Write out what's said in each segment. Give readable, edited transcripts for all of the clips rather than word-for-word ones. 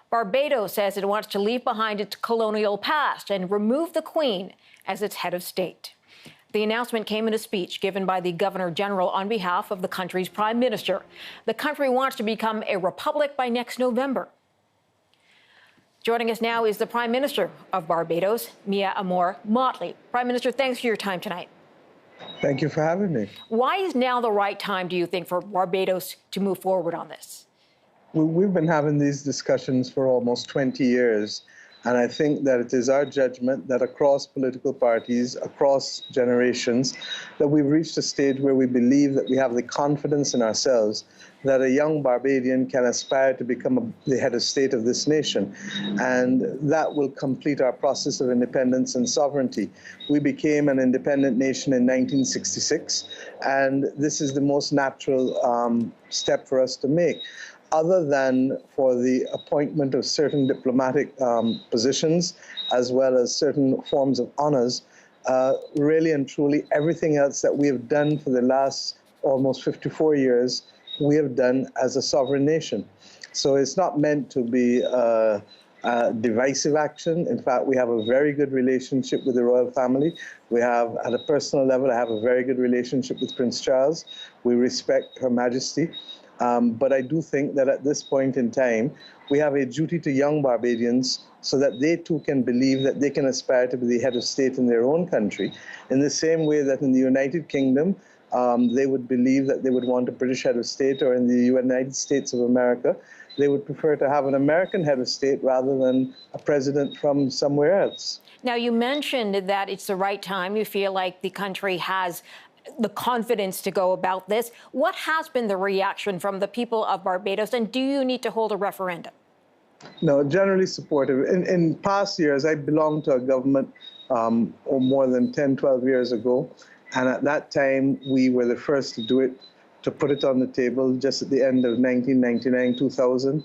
Barbados says it wants to leave behind its colonial past and remove the Queen as its head of state. The announcement came in a speech given by the Governor General on behalf of the country's Prime Minister. The country wants to become a republic by next November. Joining us now is the Prime Minister of Barbados, Mia Amor Mottley. Prime Minister, thanks for your time tonight. Thank you for having me. Why is now the right time, do you think, for Barbados to move forward on this? We've been having these discussions for almost 20 years, and I think that it is our judgment that across political parties, across generations, that we've reached a stage where we believe that we have the confidence in ourselves that a young Barbadian can aspire to become the head of state of this nation, and that will complete our process of independence and sovereignty. We became an independent nation in 1966, and this is the most natural step for us to make, other than for the appointment of certain diplomatic positions, as well as certain forms of honors. Really and truly, everything else that we have done for the last almost 54 years, we have done as a sovereign nation. So it's not meant to be a divisive action. In fact, we have a very good relationship with the royal family. We have, at a personal level, I have a very good relationship with Prince Charles. We respect Her Majesty. But I do think that at this point in time, we have a duty to young Barbadians so that they too can believe that they can aspire to be the head of state in their own country, in the same way that in the United Kingdom, they would believe that they would want a British head of state, or in the United States of America, they would prefer to have an American head of state rather than a president from somewhere else. Now, you mentioned that it's the right time. You feel like the country has the confidence to go about this. What has been the reaction from the people of Barbados, and do you need to hold a referendum? No, generally supportive. In past years, I belonged to a government more than 10, 12 years ago, and at that time, we were the first to do it, to put it on the table just at the end of 1999, 2000.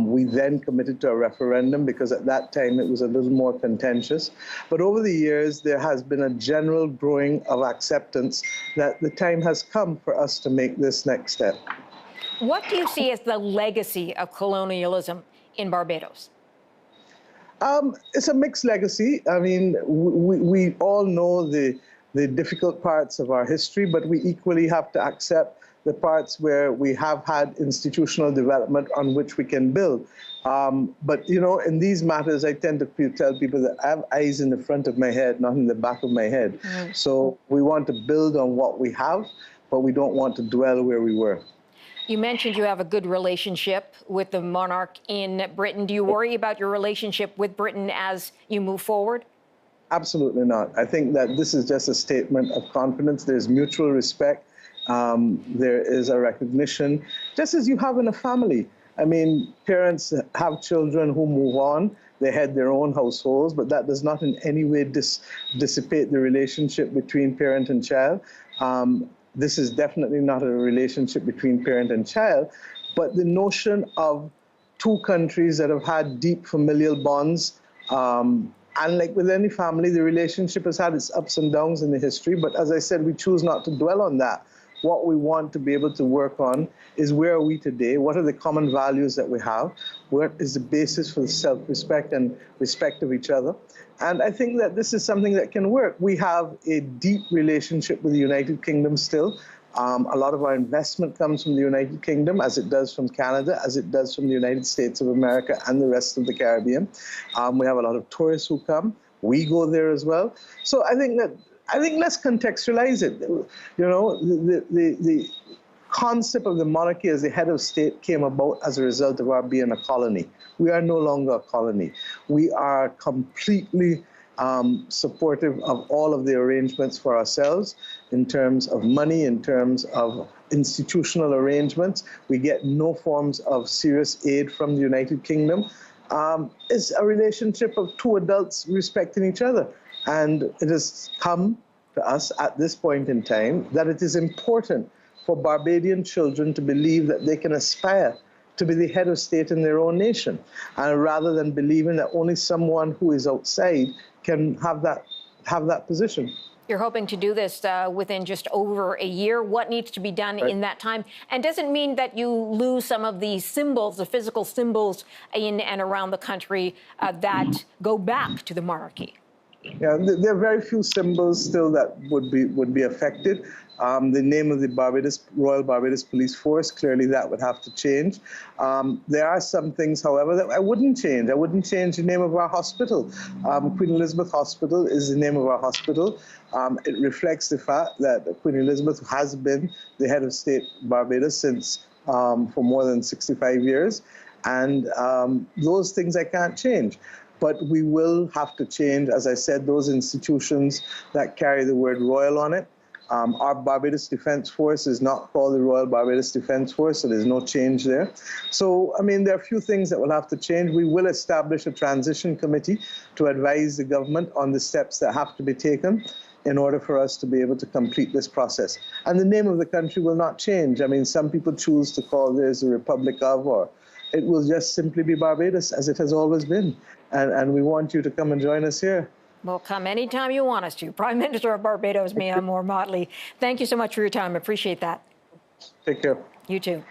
We then committed to a referendum because at that time it was a little more contentious. But over the years, there has been a general growing of acceptance that the time has come for us to make this next step. What do you see as the legacy of colonialism in Barbados? It's a mixed legacy. I mean, we all know the difficult parts of our history, but we equally have to accept the parts where we have had institutional development on which we can build. But, you know, in these matters, I tend to tell people that I have eyes in the front of my head, not in the back of my head. So we want to build on what we have, but we don't want to dwell where we were. You mentioned you have a good relationship with the monarch in Britain. Do you worry about your relationship with Britain as you move forward? Absolutely not. I think that this is just a statement of confidence. There's mutual respect. There is a recognition, just as you have in a family. I mean, parents have children who move on, they head their own households, but that does not in any way dissipate the relationship between parent and child. This is definitely not a relationship between parent and child, but the notion of two countries that have had deep familial bonds, and like with any family, the relationship has had its ups and downs in the history, but as I said, we choose not to dwell on that. What we want to be able to work on is where are we today? What are the common values that we have? What is the basis for the self-respect and respect of each other? And I think that this is something that can work. We have a deep relationship with the United Kingdom still. A lot of our investment comes from the United Kingdom, as it does from Canada, as it does from the United States of America and the rest of the Caribbean. We have a lot of tourists who come. We go there as well. So I think let's contextualize it. You know, the concept of the monarchy as the head of state came about as a result of our being a colony. We are no longer a colony. We are completely supportive of all of the arrangements for ourselves in terms of money, in terms of institutional arrangements. We get no forms of serious aid from the United Kingdom. It's a relationship of two adults respecting each other. And it has come to us at this point in time that it is important for Barbadian children to believe that they can aspire to be the head of state in their own nation, and rather than believing that only someone who is outside can have that position. You're hoping to do this within just over a year. What needs to be done in that time? And does it mean that you lose some of the symbols, the physical symbols in and around the country that go back to the monarchy? Yeah, there are very few symbols still that would be affected. The name of the Royal Barbados Police Force, clearly that would have to change. There are some things, however, that I wouldn't change. I wouldn't change the name of our hospital. Queen Elizabeth Hospital is the name of our hospital. It reflects the fact that Queen Elizabeth has been the head of state Barbados since for more than 65 years. And those things I can't change. But we will have to change, as I said, those institutions that carry the word royal on it. Our Barbados Defence Force is not called the Royal Barbados Defence Force, so there's no change there. So, I mean, there are a few things that will have to change. We will establish a transition committee to advise the government on the steps that have to be taken in order for us to be able to complete this process. And the name of the country will not change. I mean, some people choose to call this the Republic of, or it will just simply be Barbados, as it has always been. And we want you to come and join us here. We'll come anytime you want us to. Prime Minister of Barbados, Mottley. Thank you so much for your time. Appreciate that. Take care. You too.